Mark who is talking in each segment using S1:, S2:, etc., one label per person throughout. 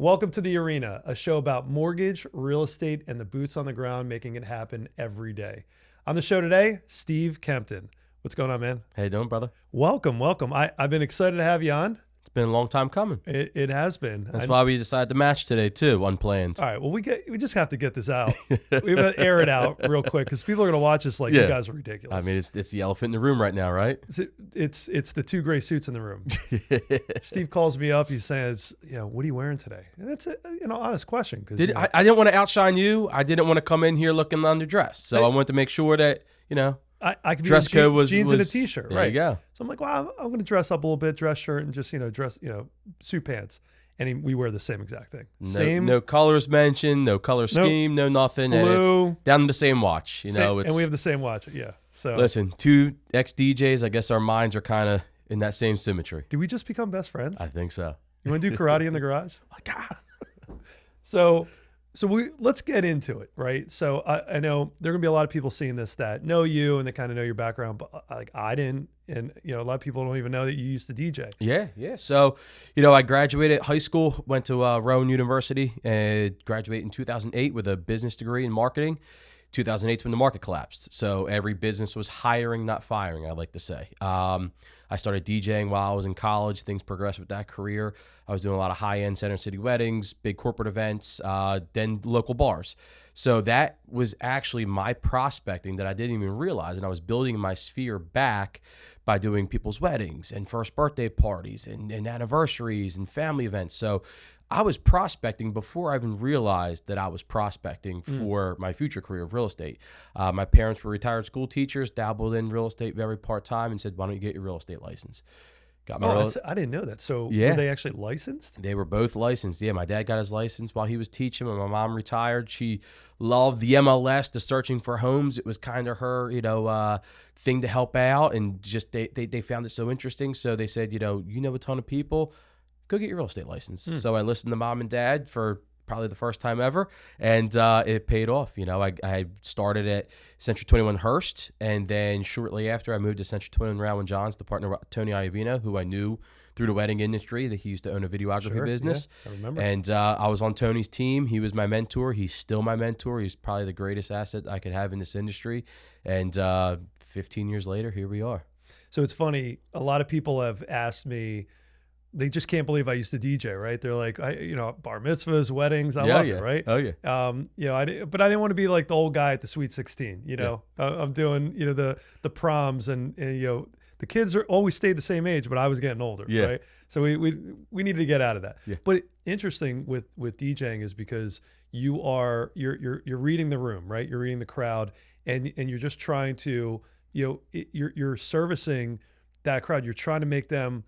S1: Welcome to The Arena, a show about mortgage, real estate, and the boots on the ground making it happen every day. On the show today, Steve Kempton. What's going on, man?
S2: How you doing, brother?
S1: Welcome. I've been excited to have you on.
S2: It's been a long time coming.
S1: It has been.
S2: That's why we decided to match today, too, unplanned.
S1: All right. Well, we just have to get this out. We have to air it out real quick because people are going to watch us like, you guys are ridiculous.
S2: I mean, it's the elephant in the room right now, right?
S1: It's the two gray suits in the room. Steve calls me up. He says, what are you wearing today? And that's an honest question.
S2: I didn't want to outshine you. I didn't want to come in here looking underdressed. So I wanted to make sure that,
S1: I could
S2: dress code was
S1: jeans and a t-shirt,
S2: there
S1: right?
S2: You go.
S1: So I'm like, well, I'm going to dress up a little bit, dress shirt, and just dress, suit pants, and we wear the same exact thing.
S2: No colors mentioned, no color scheme, no nothing,
S1: blue,
S2: and it's down to the same watch.
S1: And we have the same watch, yeah. So
S2: listen, two ex DJs, I guess our minds are kind of in that same symmetry.
S1: Did we just become best friends?
S2: I think so.
S1: You want to do karate in the garage? So let's get into it, right? So I know there are gonna be a lot of people seeing this that know you and they kind of know your background, but like I didn't, and a lot of people don't even know that you used to DJ.
S2: Yeah. So, I graduated high school, went to Rowan University, and graduated in 2008 with a business degree in marketing. 2008 is when the market collapsed. So every business was hiring, not firing, I'd like to say. I started DJing while I was in college. Things progressed with that career. I was doing a lot of high-end Center City weddings, big corporate events, then local bars. So that was actually my prospecting that I didn't even realize. And I was building my sphere back by doing people's weddings and first birthday parties and anniversaries and family events. So I was prospecting before I even realized that I was prospecting for my future career of real estate. My parents were retired school teachers, dabbled in real estate very part-time, and said, why don't you get your real estate license?
S1: I didn't know that. So were they actually licensed?
S2: They were both licensed. Yeah, my dad got his license while he was teaching. When my mom retired, she loved the MLS, the searching for homes. It was kind of her, thing to help out, and just they found it so interesting. So they said, you know a ton of people, go get your real estate license. So I listened to mom and dad for probably the first time ever, and it paid off. I started at Century 21 Hearst, and then shortly after I moved to Century 21 Rowan Johns to partner with Tony Iovino, who I knew through the wedding industry that he used to own a videography business.
S1: Yeah, I remember.
S2: And I was on Tony's team. He was my mentor. He's still my mentor. He's probably the greatest asset I could have in this industry. And 15 years later, here we are.
S1: So it's funny. A lot of people have asked me, they just can't believe I used to DJ, right? They're like, bar mitzvahs, weddings, I loved it, right?
S2: Oh yeah.
S1: But I didn't want to be like the old guy at the Sweet 16. I'm doing, the proms and the kids are always stayed the same age, but I was getting older, right? So we needed to get out of that. Yeah. But interesting with DJing is because you're reading the room, right? You're reading the crowd, and you're just trying to, you're servicing that crowd. You're trying to make them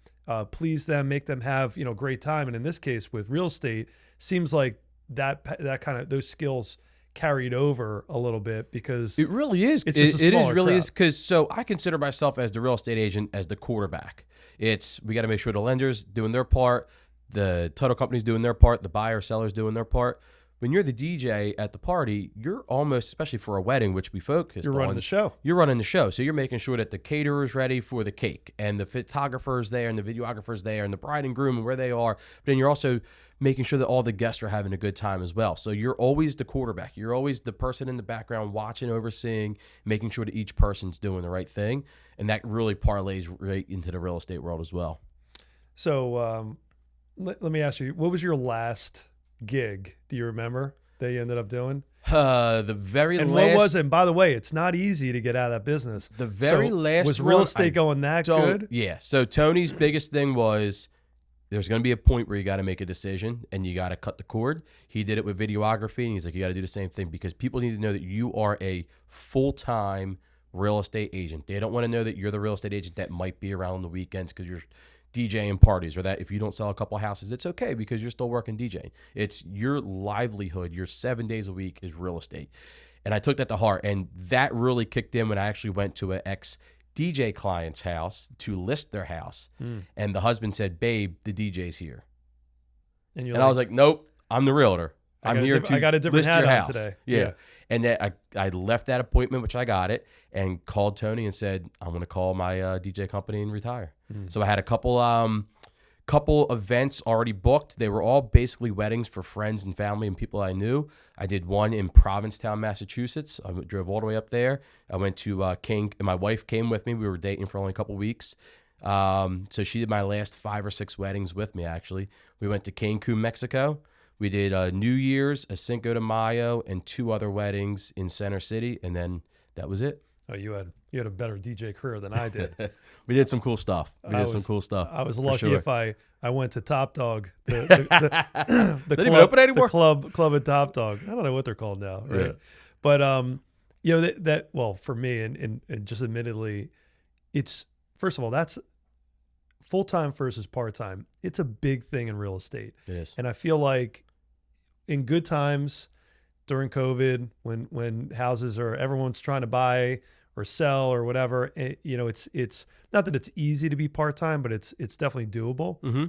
S1: please them, make them have great time. And in this case with real estate, seems like that kind of those skills carried over a little bit because
S2: it really is.
S1: It's just
S2: it is really is because so I consider myself as the real estate agent as the quarterback. We got to make sure the lender's doing their part, the title company's doing their part, the buyer seller's doing their part. When you're the DJ at the party, you're almost, especially for a wedding, which we focused on.
S1: You're running the show.
S2: You're running the show. So you're making sure that the caterer's ready for the cake and the photographer's there and the videographer's there and the bride and groom and where they are. But then you're also making sure that all the guests are having a good time as well. So you're always the quarterback. You're always the person in the background watching, overseeing, making sure that each person's doing the right thing. And that really parlays right into the real estate world as well.
S1: So let me ask you, what was your last gig, do you remember, that you ended up doing?
S2: The very
S1: and
S2: last.
S1: What was it? And by the way, it's not easy to get out of that business.
S2: The very last
S1: was real estate going that good?
S2: Yeah. So Tony's biggest thing was there's going to be a point where you got to make a decision and you got to cut the cord. He did it with videography, and he's like, you got to do the same thing because people need to know that you are a full-time real estate agent. They don't want to know that you're the real estate agent that might be around on the weekends because you're DJing parties, or that if you don't sell a couple houses, it's okay because you're still working DJing. It's your livelihood. Your 7 days a week is real estate. And I took that to heart. And that really kicked in when I actually went to an ex-DJ client's house to list their house. And the husband said, babe, the DJ's here. And I was like, nope, I'm the realtor. I'm here to
S1: I got a different
S2: list
S1: hat
S2: your
S1: on
S2: house
S1: today.
S2: Yeah. And then I left that appointment, which I got it, and called Tony and said, I'm going to call my DJ company and retire. So I had a couple Couple events already booked. They were all basically weddings for friends and family and people I knew. I did one in Provincetown, Massachusetts. I drove all the way up there. I went to King, and my wife came with me. We were dating for only a couple weeks. So she did my last 5 or 6 weddings with me, actually. We went to Cancun, Mexico. We did New Year's, a Cinco de Mayo, and 2 other weddings in Center City, and then that was it.
S1: Oh, you had a better DJ career than I did.
S2: We did some cool stuff. I
S1: was lucky if I went to Top Dog, the
S2: They
S1: club,
S2: even open anymore?
S1: the club at Top Dog. I don't know what they're called now, right?
S2: Yeah.
S1: But you know that well, for me and just admittedly, it's first of all, that's full time versus part time. It's a big thing in real estate.
S2: It is.
S1: And I feel like in good times during COVID, when houses are everyone's trying to buy or sell or whatever, you know, it's not that it's easy to be part time, but it's definitely doable.
S2: Mm-hmm.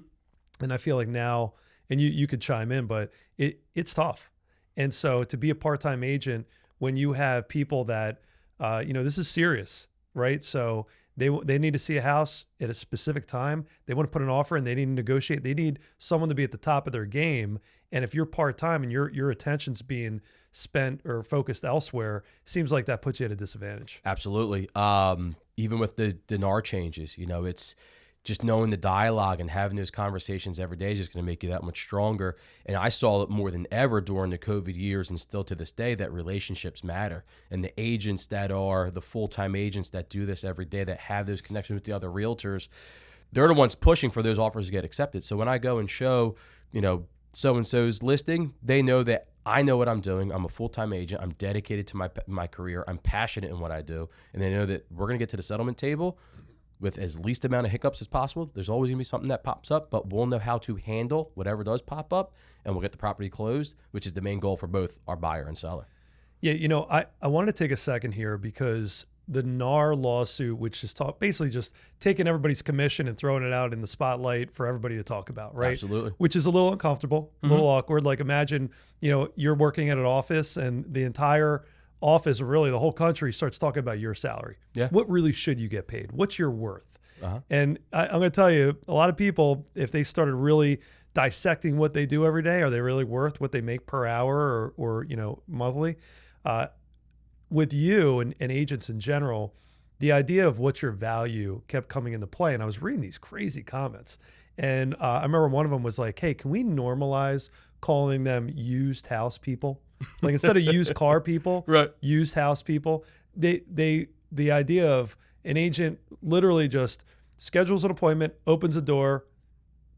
S1: And I feel like now, and you could chime in, but it's tough. And so to be a part time agent when you have people that, you know, this is serious, right? So they need to see a house at a specific time. They want to put an offer and they need to negotiate. They need someone to be at the top of their game. And if you're part time and your attention's being spent or focused elsewhere, seems like that puts you at a disadvantage.
S2: Absolutely. Even with the NAR changes, you know, it's just knowing the dialogue and having those conversations every day is just going to make you that much stronger. And I saw it more than ever during the COVID years and still to this day that relationships matter. And the agents that are the full-time agents that do this every day, that have those connections with the other realtors, they're the ones pushing for those offers to get accepted. So when I go and show, you know, so-and-so's listing, they know that I know what I'm doing. I'm a full-time agent. I'm dedicated to my career. I'm passionate in what I do. And they know that we're going to get to the settlement table with as least amount of hiccups as possible. There's always going to be something that pops up, but we'll know how to handle whatever does pop up, and we'll get the property closed, which is the main goal for both our buyer and seller.
S1: Yeah, you know, I wanted to take a second here because the NAR lawsuit, which is basically just taking everybody's commission and throwing it out in the spotlight for everybody to talk about, right?
S2: Absolutely.
S1: Which is a little uncomfortable, a little awkward. Like imagine, you know, you're working at an office and the entire office, or really the whole country, starts talking about your salary.
S2: Yeah.
S1: What really should you get paid? What's your worth?
S2: Uh-huh.
S1: And I'm going to tell you, a lot of people, if they started really dissecting what they do every day, are they really worth what they make per hour or you know, monthly? With you and agents in general, the idea of what's your value kept coming into play. And I was reading these crazy comments. And I remember one of them was like, hey, can we normalize calling them used house people? Like instead of used car people,
S2: Right.
S1: used house people. The idea of an agent literally just schedules an appointment, opens a door,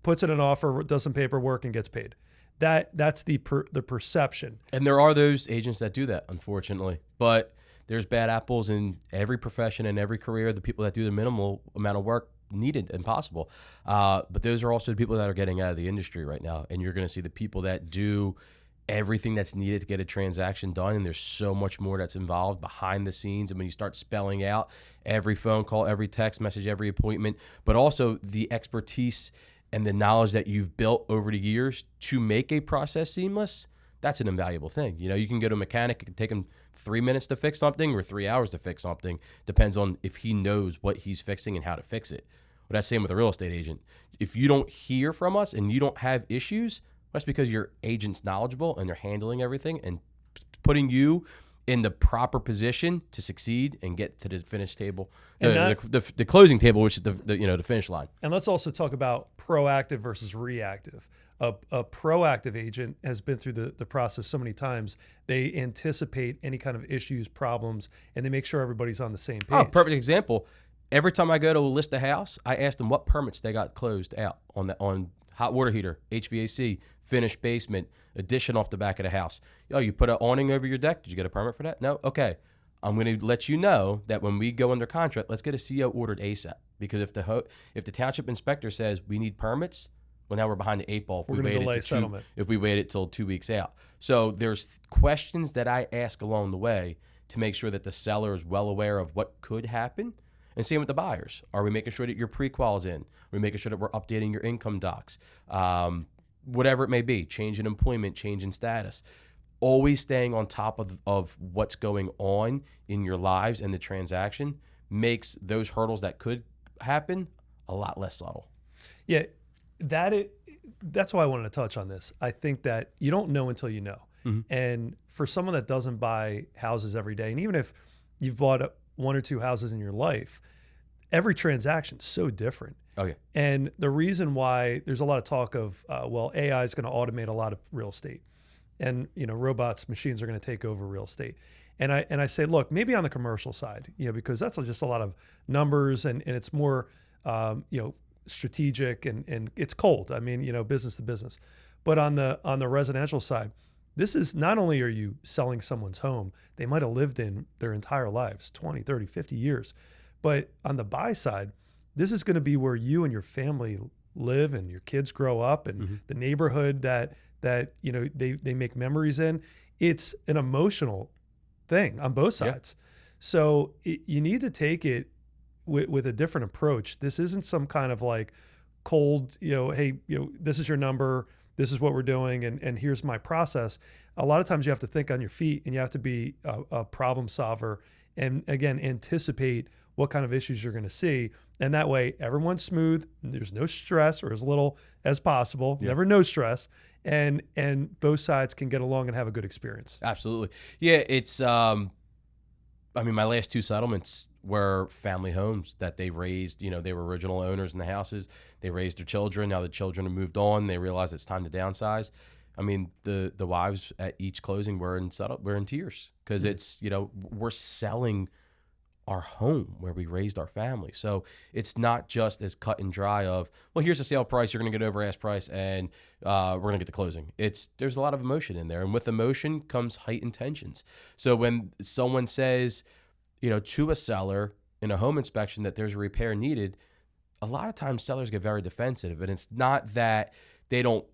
S1: puts in an offer, does some paperwork, and gets paid. That's the perception.
S2: And there are those agents that do that, unfortunately. But there's bad apples in every profession and every career. The people that do the minimal amount of work needed and possible. But those are also the people that are getting out of the industry right now. And you're going to see the people that do everything that's needed to get a transaction done. And there's so much more that's involved behind the scenes. And when you start spelling out every phone call, every text message, every appointment, but also the expertise and the knowledge that you've built over the years to make a process seamless, that's an invaluable thing. You know, you can go to a mechanic, it can take him 3 minutes to fix something or 3 hours to fix something. Depends on if he knows what he's fixing and how to fix it. Well, that's the same with a real estate agent. If you don't hear from us and you don't have issues, that's because your agent's knowledgeable and they're handling everything and putting you in the proper position to succeed and get to the finish table, the closing table, which is the finish line.
S1: And let's also talk about proactive versus reactive. A proactive agent has been through the process so many times. They anticipate any kind of issues, problems, and they make sure everybody's on the same page.
S2: Oh, perfect example. Every time I go to list a house, I ask them what permits they got closed out on hot water heater, HVAC, finished basement, addition off the back of the house. Oh, you put an awning over your deck? Did you get a permit for that? No? Okay. I'm going to let you know that when we go under contract, let's get a CO ordered ASAP. Because if the township inspector says we need permits, well, now we're behind the 8 ball if
S1: we're going to delay settlement.
S2: If we waited till 2 weeks out. So there's questions that I ask along the way to make sure that the seller is well aware of what could happen. And same with the buyers. Are we making sure that your pre-qual's in? Are we making sure that we're updating your income docs? Whatever it may be, change in employment, change in status. Always staying on top of what's going on in your lives and the transaction makes those hurdles that could happen a lot less subtle.
S1: Yeah. that's why I wanted to touch on this. I think that you don't know until you know. And for someone that doesn't buy houses every day, and even if you've bought one or two houses in your life, every transaction is so different.
S2: Okay.
S1: And the reason why there's a lot of talk of, AI is going to automate a lot of real estate, and robots, machines are going to take over real estate. And I say, look, maybe on the commercial side, because that's just a lot of numbers, and it's more, strategic, and it's cold. I mean, business to business. But on the residential side, this is not only are you selling someone's home, they might have lived in their entire lives, 20, 30, 50 years. But on the buy side, this is going to be where you and your family live and your kids grow up, and the neighborhood that they make memories in. It's an emotional thing on both sides. Yeah. So you need to take it with a different approach. This isn't some kind of like cold, hey, this is your number, this is what we're doing, and here's my process. A lot of times you have to think on your feet, and you have to be a problem solver, and again, anticipate what kind of issues you're going to see. And that way everyone's smooth, there's no stress, or as little as possible, never no stress. And both sides can get along and have a good experience.
S2: Absolutely. Yeah. It's, my last two settlements were family homes that they raised. They were original owners in the houses. They raised their children. Now the children have moved on. They realized it's time to downsize. The wives at each closing were in tears, because it's, we're selling our home where we raised our family. So it's not just as cut and dry of, well, here's the sale price, you're going to get over ask price, and we're going to get the closing. There's a lot of emotion in there, and with emotion comes heightened tensions. So when someone says, to a seller in a home inspection that there's a repair needed, a lot of times sellers get very defensive, and it's not that they don't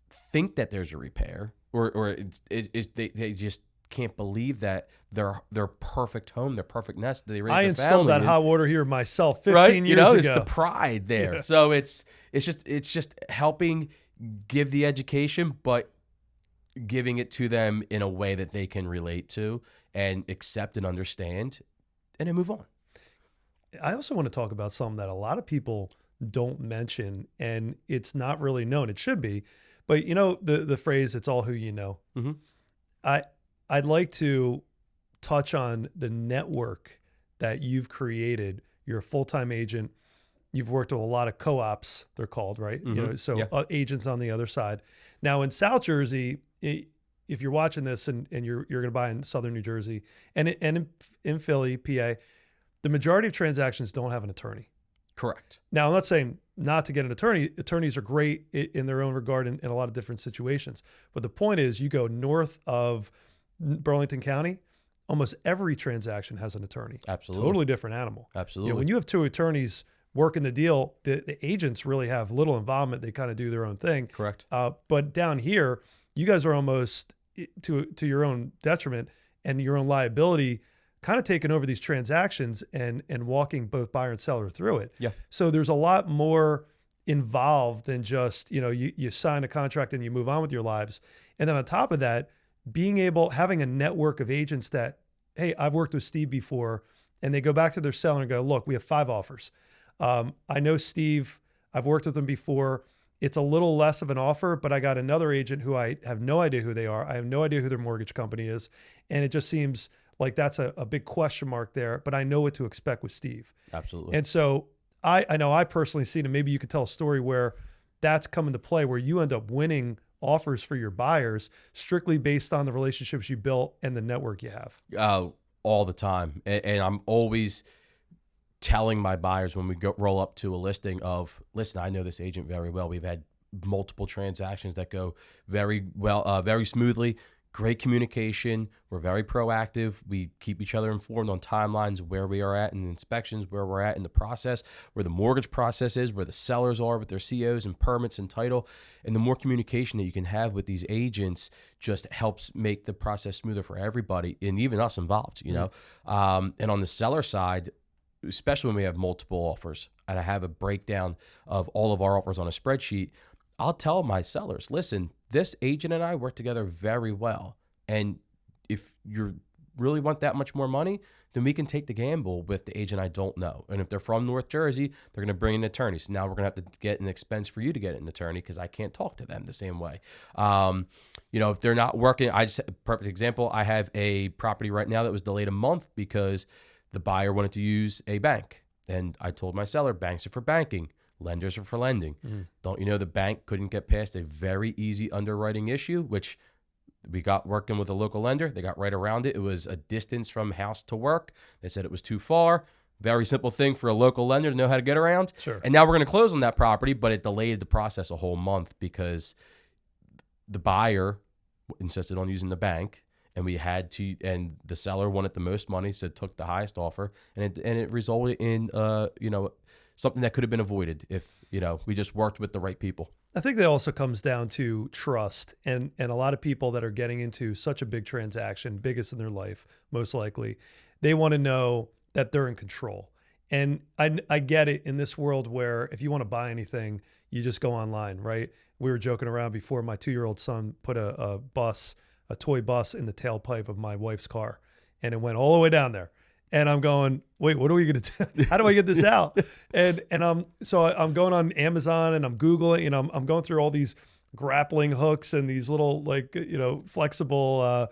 S2: think that there's a repair, or they just can't believe that their perfect home, their perfect nest, they raised
S1: I
S2: their
S1: installed
S2: family
S1: that hot water here myself 15
S2: right?
S1: years ago.
S2: It's the pride there. Yeah. So it's just helping give the education, but giving it to them in a way that they can relate to and accept and understand, and then move on.
S1: I also want to talk about something that a lot of people don't mention, and it's not really known. It should be, but the phrase, it's all who you know. I'd like to touch on the network that you've created. You're a full-time agent. You've worked with a lot of co-ops, they're called, right? Agents on the other side. Now in South Jersey, if you're watching this and you're going to buy in Southern New Jersey and in Philly, PA, the majority of transactions don't have an attorney.
S2: Correct.
S1: Now, I'm not saying not to get an attorney. Attorneys are great in their own regard in a lot of different situations. But the point is, you go north of Burlington County, almost every transaction has an attorney.
S2: Absolutely.
S1: Totally different animal.
S2: Absolutely.
S1: When you have two attorneys working the deal, the agents really have little involvement. They kind of do their own thing.
S2: Correct.
S1: But down here, you guys are almost to your own detriment and your own liability, kind of taking over these transactions and walking both buyer and seller through it.
S2: Yeah.
S1: So there's a lot more involved than just, you sign a contract and you move on with your lives. And then on top of that, having a network of agents that, hey, I've worked with Steve before, and they go back to their seller and go, look, we have 5 offers. I know Steve, I've worked with him before. It's a little less of an offer, but I got another agent who I have no idea who they are. I have no idea who their mortgage company is. And it just seems like that's a big question mark there, but I know what to expect with Steve.
S2: Absolutely.
S1: And so I know I personally seen it. Maybe you could tell a story where that's come into play, where you end up winning offers for your buyers strictly based on the relationships you built and the network you have.
S2: All the time. And I'm always telling my buyers when we roll up to a listing of, listen, I know this agent very well. We've had multiple transactions that go very well, very smoothly. Great communication. We're very proactive. We keep each other informed on timelines, where we are at in inspections, where we're at in the process, where the mortgage process is, where the sellers are with their COs and permits and title. And the more communication that you can have with these agents just helps make the process smoother for everybody, and even us involved, And on the seller side, especially when we have multiple offers, and I have a breakdown of all of our offers on a spreadsheet, I'll tell my sellers, listen, this agent and I work together very well. And if you're really want that much more money, then we can take the gamble with the agent I don't know. And if they're from North Jersey, they're going to bring an attorney. So now we're going to have to get an expense for you to get an attorney because I can't talk to them the same way. If they're not working, perfect example, I have a property right now that was delayed a month because the buyer wanted to use a bank. And I told my seller, banks are for banking. Lenders are for lending. Don't you know the bank couldn't get past a very easy underwriting issue, which we got working with a local lender. They got right around it. It was a distance from house to work. They said it was too far. Very simple thing for a local lender to know how to get around.
S1: Sure.
S2: And now we're going to close on that property, but it delayed the process a whole month because the buyer insisted on using the bank, and and the seller wanted the most money, so took the highest offer, and it resulted in something that could have been avoided if we just worked with the right people.
S1: I think that also comes down to trust, and a lot of people that are getting into such a big transaction, biggest in their life, most likely, they want to know that they're in control. And I get it in this world where if you want to buy anything, you just go online, right? We were joking around before. My 2-year-old son put a toy bus in the tailpipe of my wife's car, and it went all the way down there. And I'm going, wait, what are we going to do? How do I get this out? And I'm going on Amazon and I'm Googling, I'm going through all these grappling hooks and these little flexible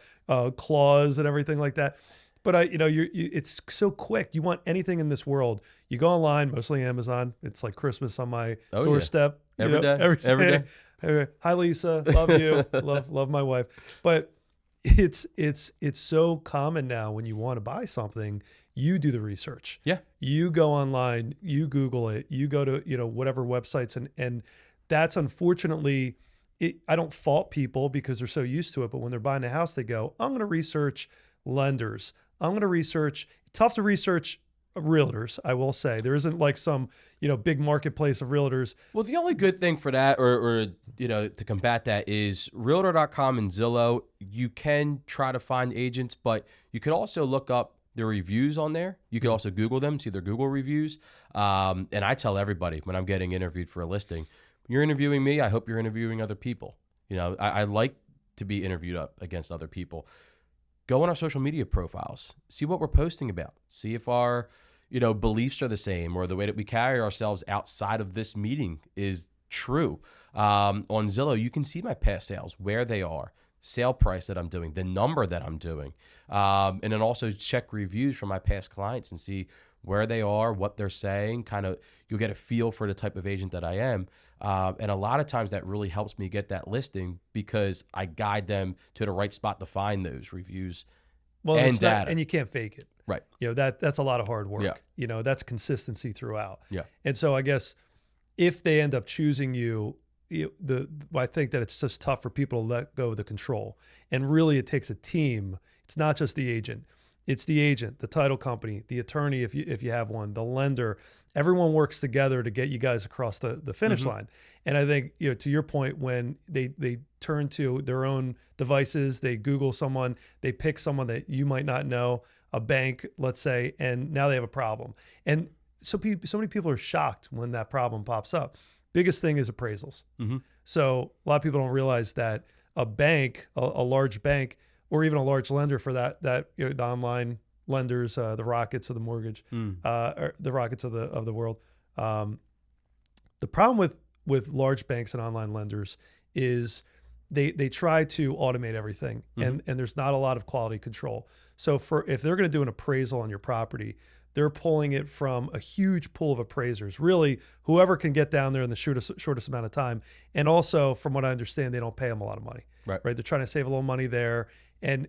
S1: claws and everything like that. But it's so quick. You want anything in this world, you go online, mostly Amazon. It's like Christmas on my doorstep.
S2: Yeah. Every day.
S1: Hi, Lisa. Love you. love my wife. But it's so common now when you want to buy something, you do the research.
S2: Yeah.
S1: You go online, you Google it, you go to, whatever websites and that's unfortunately, I don't fault people because they're so used to it, but when they're buying a house, they go, I'm going to research lenders. I'm going to research, tough to research realtors, I will say. There isn't like some, big marketplace of realtors.
S2: Well, the only good thing for that or to combat that is Realtor.com and Zillow. You can try to find agents, but you could also look up their reviews on there. You could also Google them, see their Google reviews. And I tell everybody when I'm getting interviewed for a listing, you're interviewing me, I hope you're interviewing other people. I like to be interviewed up against other people. Go on our social media profiles, see what we're posting about, see if our, beliefs are the same or the way that we carry ourselves outside of this meeting is true. On Zillow, you can see my past sales, where they are, sale price that I'm doing, the number that I'm doing, and then also check reviews from my past clients and see where they are, what they're saying, you'll get a feel for the type of agent that I am. And a lot of times that really helps me get that listing because I guide them to the right spot to find those reviews and data.
S1: And you can't fake it.
S2: Right.
S1: That's a lot of hard work.
S2: Yeah.
S1: That's consistency throughout.
S2: Yeah.
S1: And so I guess if they end up choosing you, I think that it's just tough for people to let go of the control. And really it takes a team. It's not just the agent. It's the agent, the title company, the attorney, if you have one, the lender. Everyone works together to get you guys across the finish line. And I think, to your point, when they turn to their own devices, they Google someone, they pick someone that you might not know, a bank, let's say, and now they have a problem. And so many people are shocked when that problem pops up. Biggest thing is appraisals. So a lot of people don't realize that a bank, a large bank, or even a large lender for that the online lenders, the Rockets of the mortgage, or the Rockets of the world. The problem with large banks and online lenders is they try to automate everything, and there's not a lot of quality control. So if they're going to do an appraisal on your property, they're pulling it from a huge pool of appraisers, really whoever can get down there in the shortest amount of time. And also, from what I understand, they don't pay them a lot of money. Right? They're trying to save a little money there, and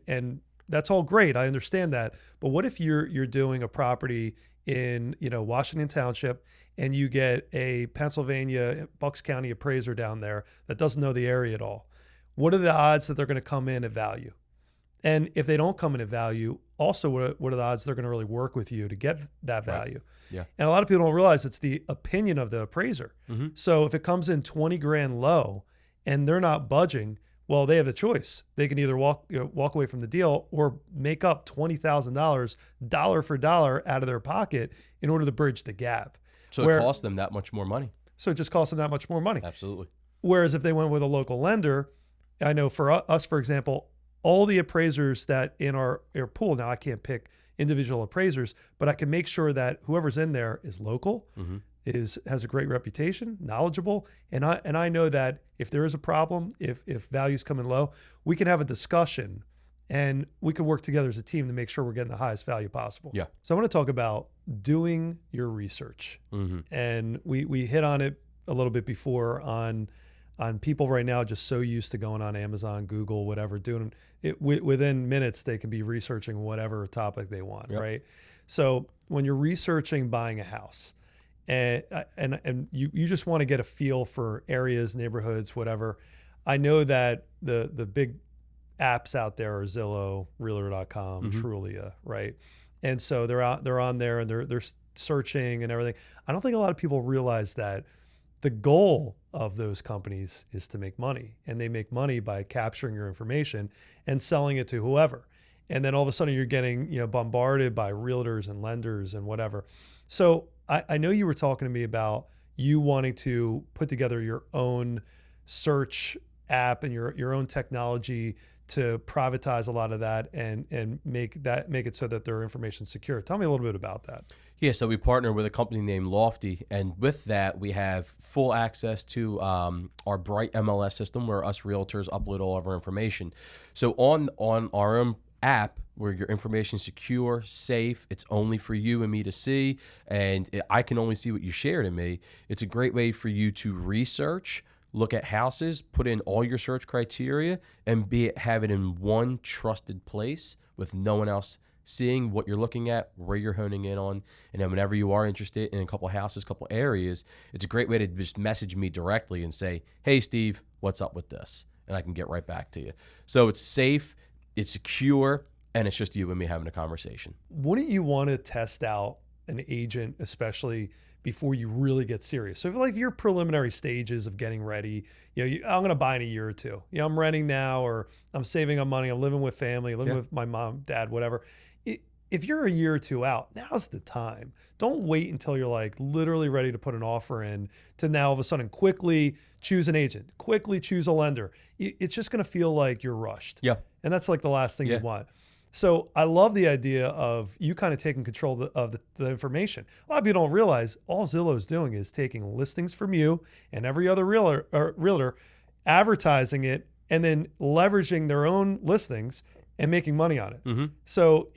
S1: that's all great. I understand that. But what if you're doing a property in Washington Township and you get a Pennsylvania Bucks County appraiser down there that doesn't know the area at all? What are the odds that they're going to come in at value? And if they don't come in at value, also what are the odds they're going to really work with you to get that value?
S2: Right. Yeah.
S1: And a lot of people don't realize it's the opinion of the appraiser. So if it comes in 20 grand low and they're not budging, well, they have a choice. They can either walk away from the deal or make up $20,000 dollar for dollar out of their pocket in order to bridge the gap.
S2: So it costs them that much more money.
S1: So it just costs them that much more money.
S2: Absolutely.
S1: Whereas if they went with a local lender, I know for us, for example, all the appraisers that in our pool. Now I can't pick individual appraisers, but I can make sure that whoever's in there is local, has a great reputation, knowledgeable, and I know that if there is a problem, if values come in low, we can have a discussion and we can work together as a team to make sure we're getting the highest value possible.
S2: Yeah.
S1: So I want to talk about doing your research. And we hit on it a little bit before on people right now just so used to going on Amazon, Google, whatever, doing it within minutes. They can be researching whatever topic they want, right? So when you're researching buying a house, and you just want to get a feel for areas, neighborhoods, whatever. I know that the big apps out there are Zillow, Realtor.com, Trulia, right? And so they're on there and they're searching and everything. I don't think a lot of people realize that the goal of those companies is to make money, and they make money by capturing your information and selling it to whoever. And then all of a sudden you're getting, bombarded by realtors and lenders and whatever. So I know you were talking to me about you wanting to put together your own search app and your own technology to privatize a lot of that and make it so that their information is secure. Tell me a little bit about that.
S2: Yeah, so we partner with a company named Lofty, and with that we have full access to our Bright MLS system where us realtors upload all of our information. So on our own app, where your information is secure, safe, it's only for you and me to see, and I can only see what you share to me. It's a great way for you to research, look at houses, put in all your search criteria, and have it in one trusted place with no one else seeing what you're looking at, where you're honing in on. And then whenever you are interested in a couple houses, couple areas, it's a great way to just message me directly and say, hey, Steve, what's up with this? And I can get right back to you. So it's safe, it's secure, and it's just you and me having a conversation.
S1: Wouldn't you want to test out an agent, especially before you really get serious? So if your preliminary stages of getting ready, I'm going to buy in a year or two. I'm renting now, or I'm saving up money. I'm living with family, living with my mom, dad, whatever. If you're a year or two out, now's the time. Don't wait until you're like literally ready to put an offer in to now all of a sudden quickly choose an agent, quickly choose a lender. It's just going to feel like you're rushed.
S2: Yeah.
S1: And that's like the last thing you want. So I love the idea of you kind of taking control of the information. A lot of people don't realize all Zillow is doing is taking listings from you and every other realtor, advertising it, and then leveraging their own listings and making money on it. So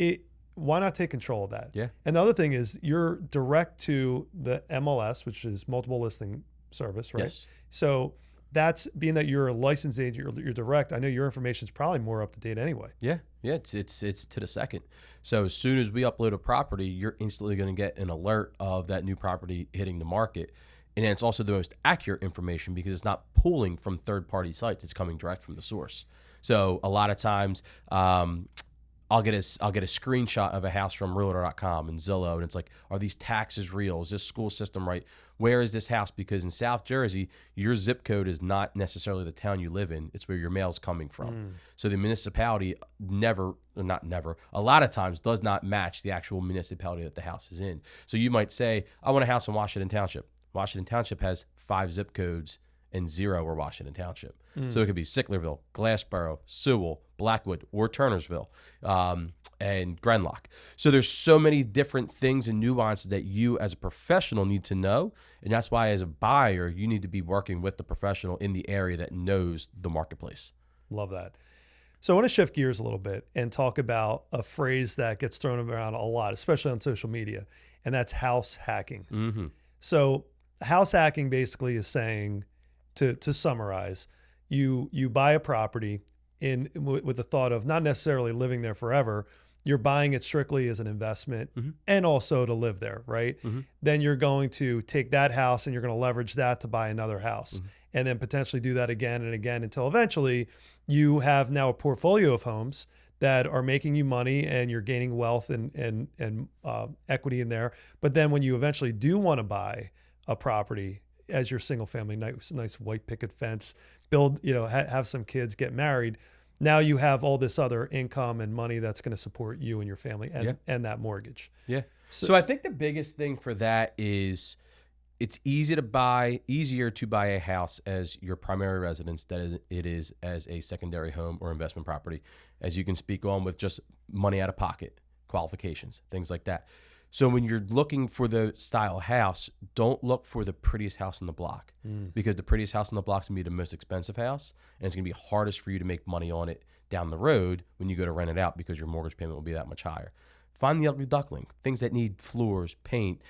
S1: why not take control of that?
S2: Yeah.
S1: And the other thing is you're direct to the MLS, which is multiple listing service, right?
S2: Yes.
S1: So that's being that you're a licensed agent, you're direct. I know your information is probably more up to date anyway.
S2: Yeah, it's to the second. So as soon as we upload a property, you're instantly going to get an alert of that new property hitting the market, and then it's also the most accurate information because it's not pulling from third-party sites; it's coming direct from the source. So a lot of times, I'll get a screenshot of a house from Realtor.com and Zillow, and it's like, are these taxes real? Is this school system right? Where is this house? Because in South Jersey, your zip code is not necessarily the town you live in. It's where your mail's coming from. So the municipality a lot of times does not match the actual municipality that the house is in. So you might say, I want a house in Washington Township. Washington Township has 5 zip codes and 0 are Washington Township. So it could be Sicklerville, Glassboro, Sewell, Blackwood, or Turnersville, and Grenlock. So there's so many different things and nuances that you as a professional need to know. And that's why as a buyer, you need to be working with the professional in the area that knows the marketplace.
S1: Love that. So I want to shift gears a little bit and talk about a phrase that gets thrown around a lot, especially on social media, and that's house hacking. So house hacking basically is saying, to summarize, you buy a property with the thought of not necessarily living there forever. You're buying it strictly as an investment and also to live there, right? Then you're going to take that house and you're going to leverage that to buy another house and then potentially do that again and again until eventually you have now a portfolio of homes that are making you money and you're gaining wealth and equity in there. But then when you eventually do want to buy a property as your single family, nice white picket fence, build, have some kids, get married. Now you have all this other income and money that's going to support you and your family and that mortgage.
S2: Yeah. So I think the biggest thing for that is it's easier to buy a house as your primary residence than it is as a secondary home or investment property, as you can speak on with just money out of pocket, qualifications, things like that. So when you're looking for the style house, don't look for the prettiest house in the block, because the prettiest house in the block is going to be the most expensive house, and it's going to be hardest for you to make money on it down the road when you go to rent it out, because your mortgage payment will be that much higher. Find the ugly duckling, things that need floors, paint,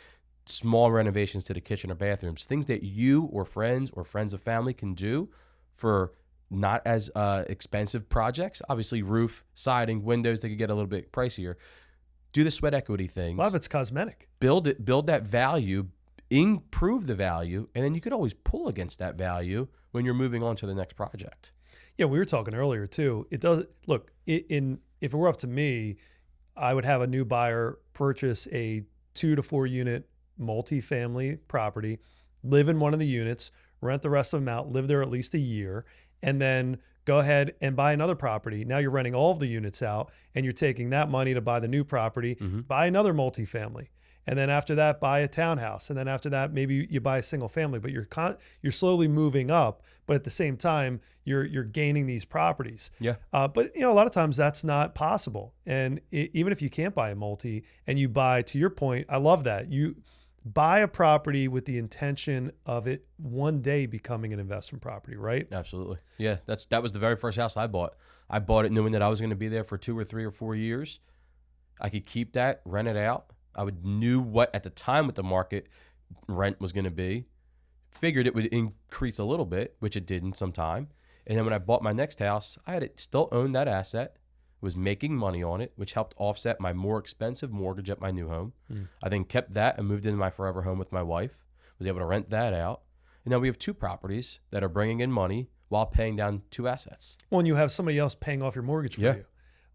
S2: small renovations to the kitchen or bathrooms, things that you or friends of family can do for not as expensive projects. Obviously, roof, siding, windows, they could get a little bit pricier. Do the sweat equity things.
S1: A lot of it's cosmetic.
S2: Build that value, improve the value, and then you could always pull against that value when you're moving on to the next project.
S1: Yeah, we were talking earlier too. It does look if it were up to me, I would have a new buyer purchase a 2 to 4 unit multifamily property, live in one of the units, rent the rest of them out, live there at least a year, and then go ahead and buy another property. Now you're renting all of the units out, and you're taking that money to buy the new property, buy another multifamily. And then after that, buy a townhouse. And then after that, maybe you buy a single family, but you're slowly moving up, but at the same time, you're gaining these properties.
S2: Yeah.
S1: But a lot of times that's not possible. And even if you can't buy a multi and you buy, to your point, I love that. You buy a property with the intention of it one day becoming an investment property, right?
S2: Absolutely. Yeah, that was the very first house I bought. I bought it knowing that I was going to be there for 2 or 3 or 4 years. I could keep that, rent it out. I knew what at the time what the market rent was going to be. Figured it would increase a little bit, which it did in some time. And then when I bought my next house, I had it still owned that asset, was making money on it, which helped offset my more expensive mortgage at my new home. I then kept that and moved into my forever home with my wife, was able to rent that out. And now we have 2 properties that are bringing in money while paying down 2 assets.
S1: Well, and you have somebody else paying off your mortgage for you.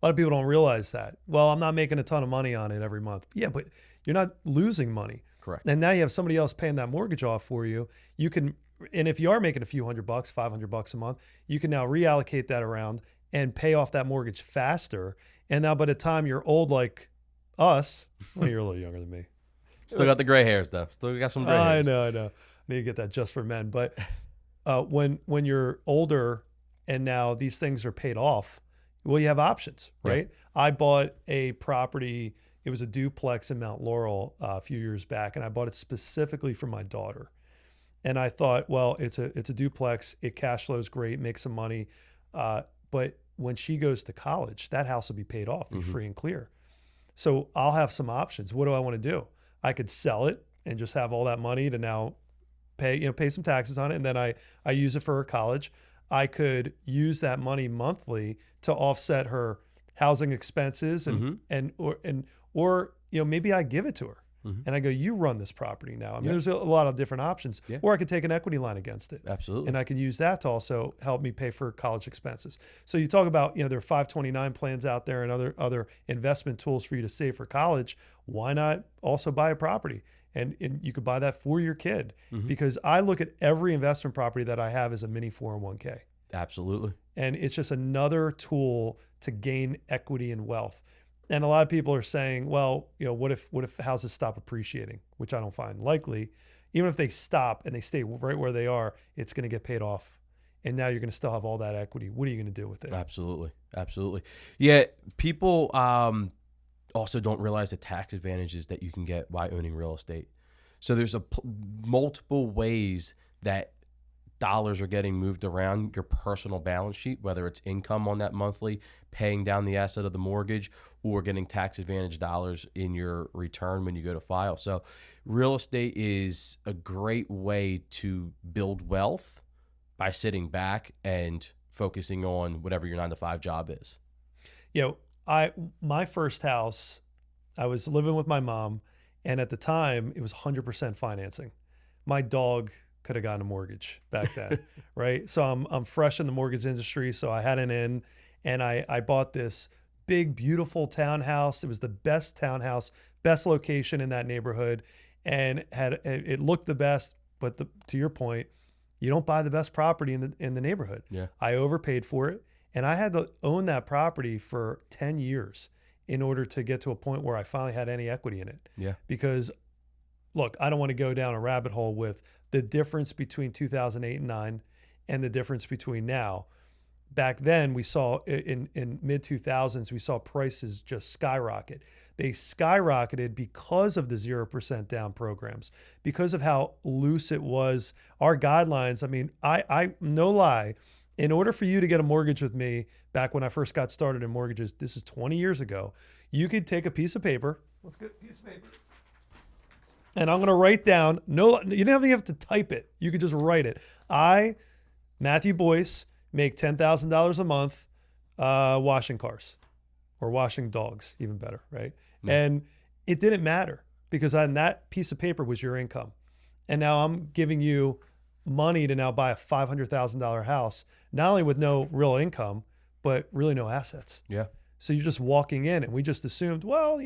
S1: A lot of people don't realize that. Well, I'm not making a ton of money on it every month. Yeah, but you're not losing money.
S2: Correct.
S1: And now you have somebody else paying that mortgage off for you. You can, and if you are making a few $100, $500 a month, you can now reallocate that around and pay off that mortgage faster. And now by the time you're old like us, well, you're a little younger than me.
S2: Still got the gray hairs though. Still got some gray hairs.
S1: I know. I need to get that just for men. But when you're older and now these things are paid off, well, you have options, right? Yeah. I bought a property. It was a duplex in Mount Laurel a few years back, and I bought it specifically for my daughter. And I thought, well, it's a duplex. It cash flows great, makes some money. But when she goes to college, that house will be paid off, be free and clear. So I'll have some options. What do I want to do? I could sell it and just have all that money to now pay some taxes on it, and then I use it for her college. I could use that money monthly to offset her housing expenses or maybe I give it to her and I go, you run this property now. I mean, there's a lot of different options. Yeah. Or I could take an equity line against it.
S2: Absolutely.
S1: And I can use that to also help me pay for college expenses. So you talk about, there are 529 plans out there and other investment tools for you to save for college. Why not also buy a property? And you could buy that for your kid, because I look at every investment property that I have as a mini 401k.
S2: Absolutely.
S1: And it's just another tool to gain equity and wealth. And a lot of people are saying, well, what if houses stop appreciating, which I don't find likely. Even if they stop and they stay right where they are, it's going to get paid off. And now you're going to still have all that equity. What are you going to do with it?
S2: Absolutely. Absolutely. Yeah. People also don't realize the tax advantages that you can get by owning real estate. So there's multiple ways that dollars are getting moved around your personal balance sheet, whether it's income on that monthly, paying down the asset of the mortgage, or getting tax advantage dollars in your return when you go to file. So real estate is a great way to build wealth by sitting back and focusing on whatever your 9-to-5 job is.
S1: My first house, I was living with my mom, and at the time it was 100% financing. My dog could have gotten a mortgage back then, right? So I'm fresh in the mortgage industry, so I had an in, and I bought this big, beautiful townhouse. It was the best townhouse, best location in that neighborhood, and it looked the best. But to your point, you don't buy the best property in the neighborhood. Yeah. I overpaid for it, and I had to own that property for 10 years in order to get to a point where I finally had any equity in it. Yeah. Because look, I don't want to go down a rabbit hole with the difference between 2008 and 9 and the difference between now. Back then, we saw in mid 2000s, we saw prices just skyrocket. They skyrocketed because of the 0% down programs, because of how loose it was. Our guidelines, I mean, I no lie, in order for you to get a mortgage with me back when I first got started in mortgages, this is 20 years ago, you could take a piece of paper. Let's get a piece of paper. And I'm going to write down, no, you don't even have to type it. You could just write it. I, Matthew Boyce, make $10,000 a month washing cars or washing dogs, even better, right? Yeah. And it didn't matter because on that piece of paper was your income. And now I'm giving you money to now buy a $500,000 house, not only with no real income, but really no assets.
S2: Yeah.
S1: So you're just walking in, and we just assumed, well,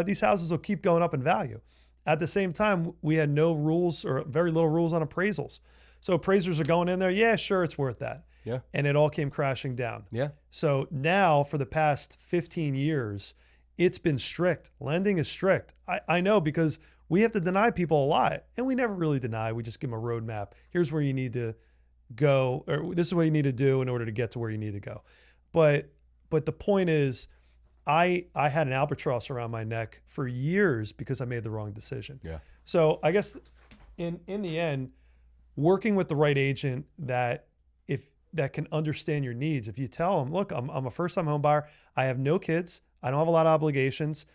S1: these houses will keep going up in value. At the same time, we had no rules or very little rules on appraisals. So appraisers are going in there, yeah, sure, it's worth that.
S2: Yeah.
S1: And it all came crashing down.
S2: Yeah.
S1: So now for the past 15 years, it's been strict. Lending is strict. I know because we have to deny people a lot, and we never really deny. We just give them a roadmap. Here's where you need to go, or this is what you need to do in order to get to where you need to go. But the point is, I had an albatross around my neck for years because I made the wrong decision.
S2: Yeah.
S1: So I guess in the end, working with the right agent that can understand your needs. If you tell them, look, I'm a first-time home buyer. I have no kids. I don't have a lot of obligations.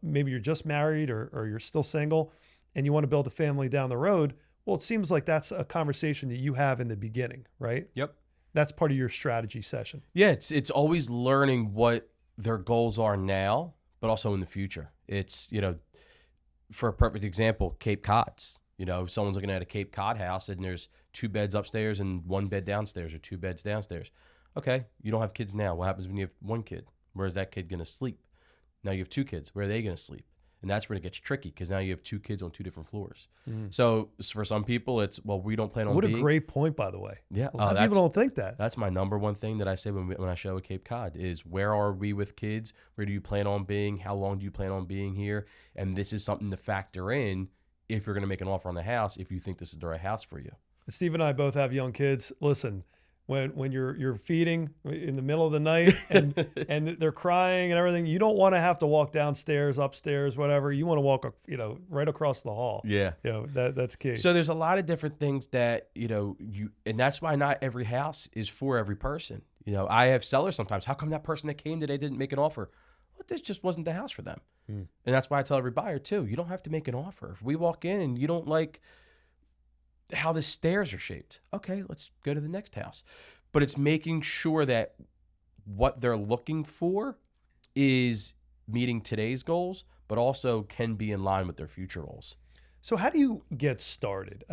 S1: Maybe you're just married or you're still single and you want to build a family down the road. Well, it seems like that's a conversation that you have in the beginning, right?
S2: Yep.
S1: That's part of your strategy session.
S2: Yeah, it's always learning what their goals are now, but also in the future. It's, for a perfect example, Cape Cods. If someone's looking at a Cape Cod house and there's 2 beds upstairs and 1 bed downstairs or 2 beds downstairs. Okay, you don't have kids now. What happens when you have 1 kid? Where is that kid going to sleep? Now you have 2 kids. Where are they going to sleep? And that's where it gets tricky because now you have 2 kids on 2 different floors. So for some people, it's, well, we don't plan on
S1: What a great point, by the way.
S2: Yeah.
S1: A lot of people don't think that.
S2: That's my number one thing that I say when I show a Cape Cod is, where are we with kids? Where do you plan on being? How long do you plan on being here? And this is something to factor in if you're going to make an offer on the house, if you think this is the right house for you.
S1: Steve and I both have young kids. Listen, when you're feeding in the middle of the night and they're crying and everything, you don't want to have to walk downstairs, upstairs, whatever. You want to walk, right across the hall.
S2: Yeah.
S1: That's key.
S2: So there's a lot of different things that, and that's why not every house is for every person. I have sellers sometimes. How come that person that came today didn't make an offer? Well, this just wasn't the house for them. And that's why I tell every buyer too, you don't have to make an offer. If we walk in and you don't like how the stairs are shaped, okay, let's go to the next house. But it's making sure that what they're looking for is meeting today's goals, but also can be in line with their future goals.
S1: So how do you get started?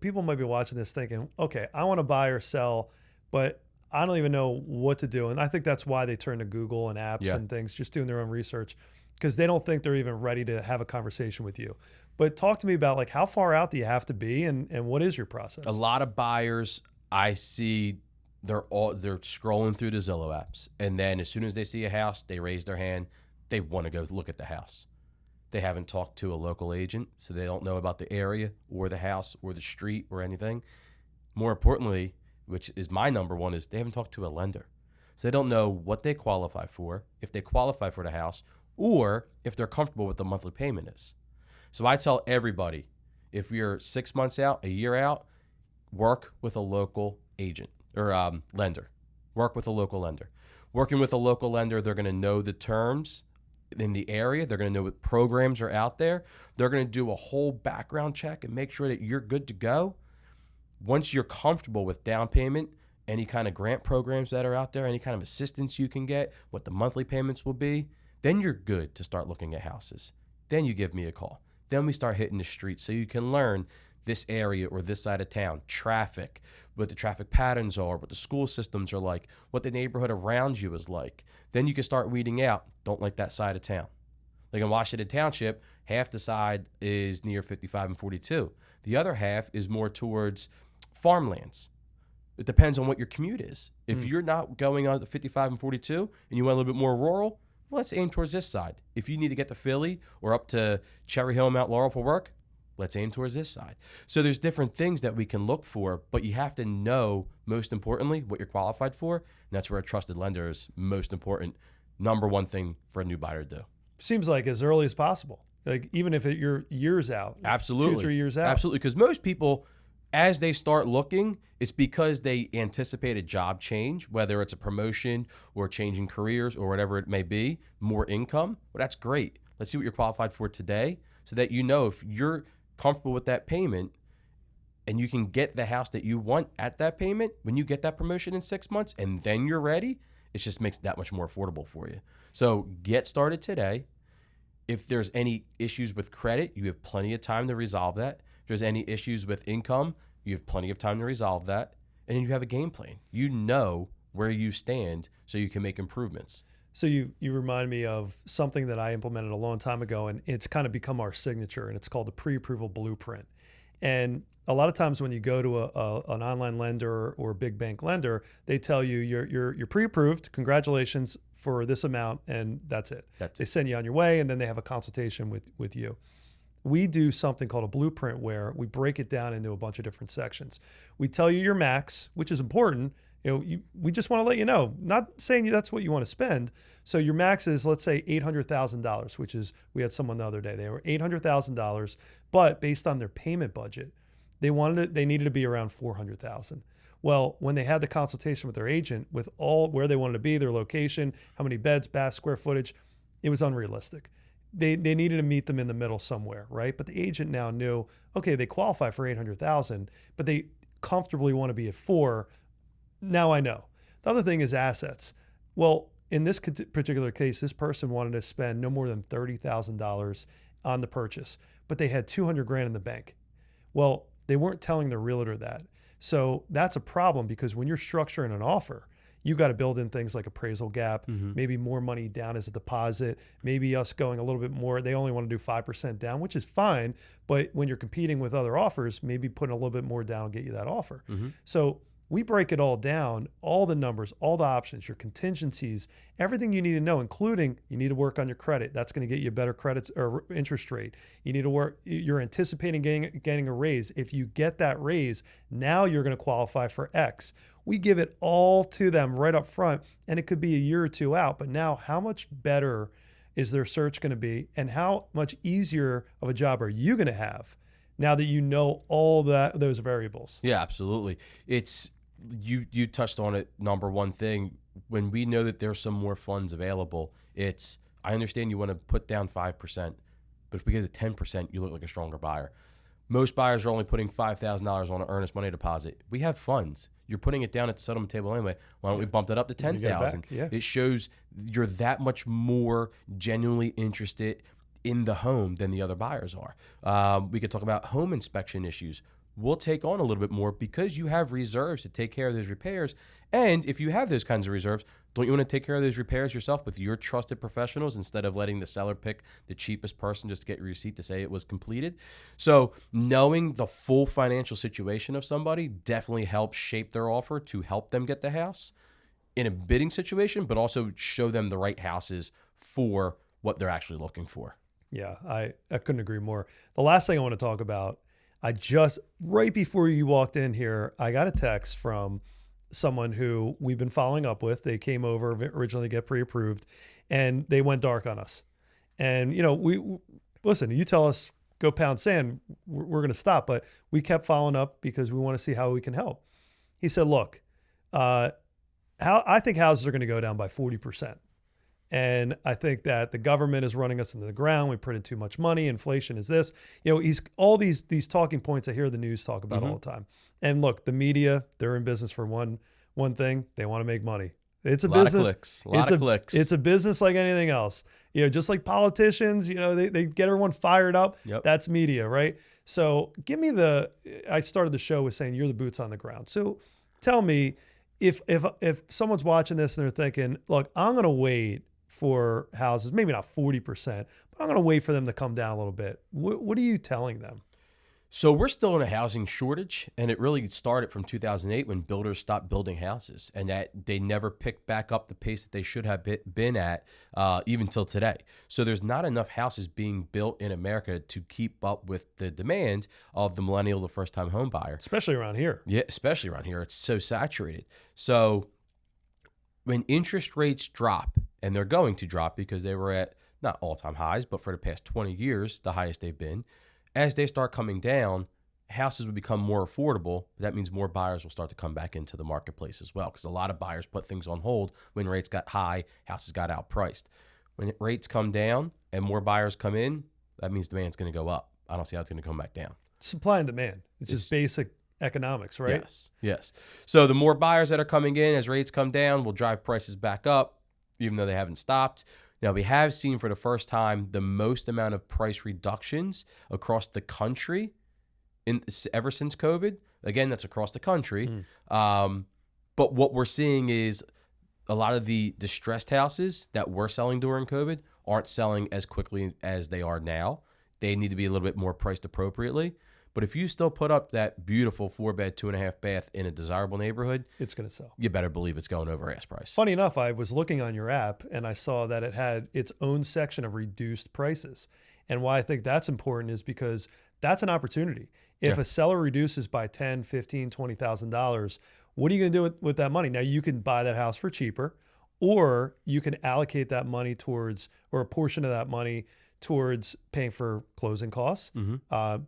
S1: People might be watching this thinking, okay, I want to buy or sell, but I don't even know what to do. And I think that's why they turn to Google and apps and things, just doing their own research, because they don't think they're even ready to have a conversation with you. But talk to me about how far out do you have to be and what is your process?
S2: A lot of buyers I see, they're scrolling through the Zillow apps. And then as soon as they see a house, they raise their hand. They want to go look at the house. They haven't talked to a local agent, so they don't know about the area or the house or the street or anything. More importantly, which is my number one, is they haven't talked to a lender. So they don't know what they qualify for, if they qualify for the house, or if they're comfortable with the monthly payment is. So I tell everybody, if you're 6 months out, a year out, work with a local agent or lender. Work with a local lender. Working with a local lender, they're going to know the terms in the area. They're going to know what programs are out there. They're going to do a whole background check and make sure that you're good to go. Once you're comfortable with down payment, any kind of grant programs that are out there, any kind of assistance you can get, what the monthly payments will be, then you're good to start looking at houses. Then you give me a call. Then we start hitting the streets so you can learn this area or this side of town, traffic, what the traffic patterns are, what the school systems are like, what the neighborhood around you is like. Then you can start weeding out, don't like that side of town. Like in Washington Township, half the side is near 55 and 42. The other half is more towards farmlands. It depends on what your commute is. If you're not going on to 55 and 42 and you want a little bit more rural, Well, let's aim towards this side. If you need to get to Philly or up to Cherry Hill, Mount Laurel for work, let's aim towards this side. So there's different things that we can look for, but you have to know, most importantly, what you're qualified for. And that's where a trusted lender is most important. Number one thing for a new buyer to do.
S1: Seems like as early as possible. Like even if you're years out.
S2: Absolutely.
S1: 2-3 years out.
S2: Absolutely. Because most people, as they start looking, it's because they anticipate a job change, whether it's a promotion or changing careers or whatever it may be, more income. Well, that's great. Let's see what you're qualified for today so that you know if you're comfortable with that payment and you can get the house that you want at that payment when you get that promotion in 6 months and then you're ready, it just makes it that much more affordable for you. So get started today. If there's any issues with credit, you have plenty of time to resolve that. If there's any issues with income, you have plenty of time to resolve that. And then you have a game plan. You know where you stand so you can make improvements.
S1: So you remind me of something that I implemented a long time ago, and it's kind of become our signature, and it's called the pre-approval blueprint. And a lot of times when you go to an online lender or a big bank lender, they tell you you're pre-approved. Congratulations for this amount, and that's it. They send you on your way, and then they have a consultation with you. We do something called a blueprint where we break it down into a bunch of different sections. We tell you your max, which is important. We just want to let you know, not saying that's what you want to spend. So your max is, let's say, $800,000, which is, we had someone the other day, they were $800,000, but based on their payment budget, they needed to be around $400,000. Well, when they had the consultation with their agent with all where they wanted to be, their location, how many beds, baths, square footage, it was unrealistic. They needed to meet them in the middle somewhere, right? But the agent now knew, okay, they qualify for $800,000, but they comfortably want to be at $4. Now I know. The other thing is assets. Well, in this particular case, this person wanted to spend no more than $30,000 on the purchase, but they had $200,000 in the bank. Well, they weren't telling their realtor that. So that's a problem because when you're structuring an offer, you got to build in things like appraisal gap, maybe more money down as a deposit, maybe us going a little bit more. They only want to do 5% down, which is fine. But when you're competing with other offers, maybe putting a little bit more down will get you that offer. So we break it all down, all the numbers, all the options, your contingencies, everything you need to know, including you need to work on your credit. That's going to get you a better credit or interest rate. You need to work, you're anticipating getting a raise. If you get that raise, now you're going to qualify for X. We give it all to them right up front, and it could be a year or two out. But now how much better is their search going to be, and how much easier of a job are you going to have now that you know all those variables?
S2: Yeah, absolutely. It's you touched on it. Number one thing, when we know that there's some more funds available, it's, I understand you want to put down 5%, but if we get to 10%, you look like a stronger buyer. Most buyers are only putting $5,000 on an earnest money deposit. We have funds. You're putting it down at the settlement table anyway. Why don't we bump that up to $10,000?
S1: Yeah.
S2: It shows you're that much more genuinely interested in the home than the other buyers are. We could talk about home inspection issues. We'll take on a little bit more because you have reserves to take care of those repairs. And if you have those kinds of reserves, don't you want to take care of those repairs yourself with your trusted professionals instead of letting the seller pick the cheapest person just to get your receipt to say it was completed? So knowing the full financial situation of somebody definitely helps shape their offer to help them get the house in a bidding situation, but also show them the right houses for what they're actually looking for.
S1: Yeah, I couldn't agree more. The last thing I want to talk about, right before you walked in here, I got a text from someone who we've been following up with. They came over originally to get pre-approved, and they went dark on us. And, we listen, you tell us, go pound sand, we're going to stop. But we kept following up because we want to see how we can help. He said, look, I think houses are going to go down by 40%. And I think that the government is running us into the ground. We printed too much money. Inflation is this. He's all these talking points I hear the news talk about all the time. And look, the media, they're in business for one thing. They want to make money. It's a business.
S2: A lot of clicks.
S1: It's a business like anything else. Just like politicians, they get everyone fired up.
S2: Yep.
S1: That's media, right? So I started the show with saying you're the boots on the ground. So tell me, if someone's watching this and they're thinking, look, I'm going to wait for houses, maybe not 40%, but I'm going to wait for them to come down a little bit. What are you telling them?
S2: So we're still in a housing shortage, and it really started from 2008 when builders stopped building houses, and that they never picked back up the pace that they should have been at, even till today. So there's not enough houses being built in America to keep up with the demand of the millennial, the first-time home buyer.
S1: Especially around here.
S2: Yeah, especially around here. It's so saturated. So when interest rates drop, and they're going to drop because they were at not all-time highs, but for the past 20 years, the highest they've been, as they start coming down, houses will become more affordable. That means more buyers will start to come back into the marketplace as well, because a lot of buyers put things on hold when rates got high, houses got outpriced. When rates come down and more buyers come in, that means demand's going to go up. I don't see how it's going to come back down.
S1: Supply and demand. It's just basic economics, right?
S2: Yes. So the more buyers that are coming in as rates come down will drive prices back up, even though they haven't stopped. Now, we have seen for the first time the most amount of price reductions across the country ever since COVID. Again, that's across the country. But what we're seeing is a lot of the distressed houses that were selling during COVID aren't selling as quickly as they are now. They need to be a little bit more priced appropriately. But if you still put up that beautiful 4-bed, 2.5-bath in a desirable neighborhood,
S1: it's going to sell.
S2: You better believe it's going over ask price.
S1: Funny enough, I was looking on your app and I saw that it had its own section of reduced prices. And why I think that's important is because that's an opportunity. If a seller reduces by $10,000, $15,000, $20,000, what are you going to do with that money? Now, you can buy that house for cheaper, or you can allocate that money towards, or a portion of that money towards paying for closing costs,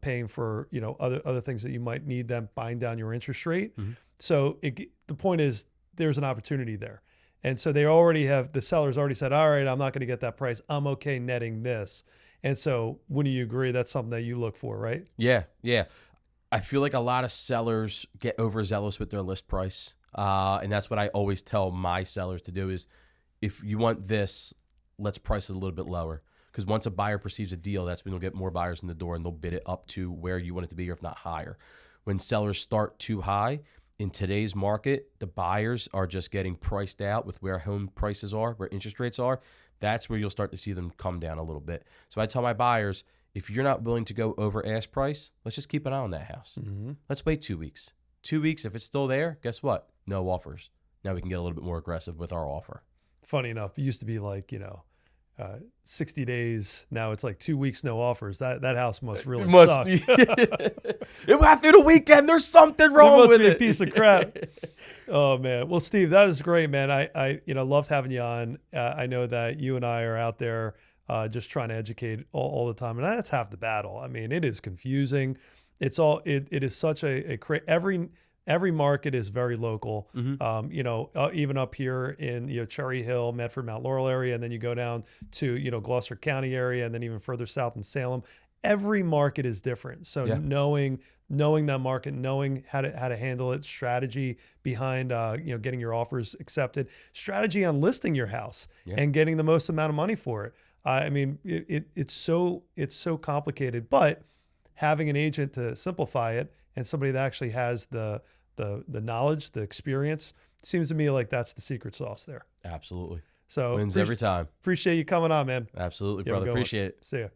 S1: paying for other things that you might need, them buying down your interest rate. So the point is, there's an opportunity there, and so the sellers already said, all right, I'm not going to get that price. I'm okay netting this. And so, wouldn't you agree that's something that you look for, right?
S2: Yeah. I feel like a lot of sellers get overzealous with their list price, and that's what I always tell my sellers to do is, if you want this, let's price it a little bit lower. Because once a buyer perceives a deal, that's when you'll get more buyers in the door and they'll bid it up to where you want it to be, or if not higher. When sellers start too high, in today's market, the buyers are just getting priced out with where home prices are, where interest rates are. That's where you'll start to see them come down a little bit. So I tell my buyers, if you're not willing to go over ask price, let's just keep an eye on that house. Let's wait 2 weeks. 2 weeks, if it's still there, guess what? No offers. Now we can get a little bit more aggressive with our offer.
S1: Funny enough, it used to be like, 60 days. Now it's like 2 weeks, no offers. That house must really suck.
S2: It went through the weekend. There's something wrong with it.
S1: It must be a piece of crap. Oh man. Well, Steve, that was great, man. I loved having you on. I know that you and I are out there just trying to educate all the time, and that's half the battle. I mean, it is confusing. It is such every market is very local. Even up here in Cherry Hill, Medford, Mount Laurel area, and then you go down to Gloucester County area, and then even further south in Salem. Every market is different. So knowing that market, knowing how to handle it, strategy behind getting your offers accepted, strategy on listing your house and getting the most amount of money for it. I mean, it's so complicated, but having an agent to simplify it and somebody that actually has the knowledge, the experience, seems to me like that's the secret sauce there.
S2: Absolutely.
S1: So
S2: wins every time.
S1: Appreciate you coming on, man.
S2: Absolutely, brother. Appreciate it.
S1: See ya.